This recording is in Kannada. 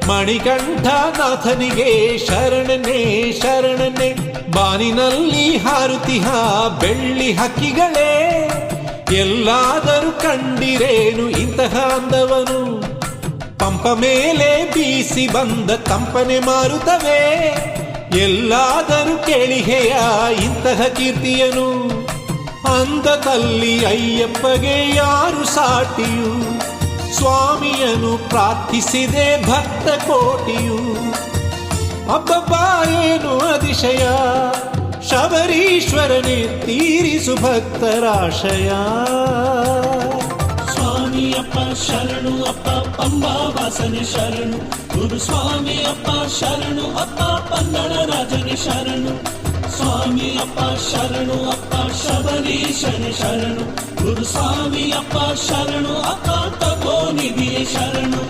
ಮಣಿಕಂಠನಾಥನಿಗೆ ಶರಣನೆ ಶರಣನೆ. ಬಾನಿನಲ್ಲಿ ಹಾರುತಿಹ ಬೆಳ್ಳಿ ಹಕ್ಕಿಗಳೇ, ಎಲ್ಲಾದರೂ ಕಂಡಿರೇನು ಇಂತಹ ಅಂದವನು. ಪಂಪ ಮೇಲೆ ಬೀಸಿ ಬಂದ ತಂಪನೆ ಮಾರುತವೇ, ಎಲ್ಲಾದರೂ ಕೇಳಿಹೆಯ ಇಂತಹ ಕೀರ್ತಿಯನು. ಅಂದದಲ್ಲಿ ಅಯ್ಯಪ್ಪಗೆ ಯಾರು ಸಾಟಿಯು, ಸ್ವಾಮಿಯನು ಪ್ರಾರ್ಥಿಸಿದೆ ಭಕ್ತ ಕೋಟಿಯು. ಅಬ್ಬಬ್ಬ ಏನು ಅತಿಶಯ, ಶಬರೀಶ್ವರನೇ ತೀರಿಸು ಭಕ್ತರಾಶಯ. ಸ್ವಾಮಿ ಅಪ್ಪ ಶರಣು ಅಪ್ಪ ಪಂಬಾ ವಾಸನೆ ಶರಣು, ಗುರು ಸ್ವಾಮಿ ಅಪ್ಪ ಶರಣು ಅಪ್ಪ ಪಂದಳ ರಾಜನೆ ಶರಣು. ಸ್ವಾಮಿ ಅಪ್ಪ ಶರಣು ಅಪ್ಪ ಶಬರೀಶನೆ ಶರಣು, ಗುರು ಸ್ವಾಮಿ ಅಪ್ಪ ಶರಣು ಅಪ್ಪ ತಪೋನಿಧಿಯೇ ಶರಣು.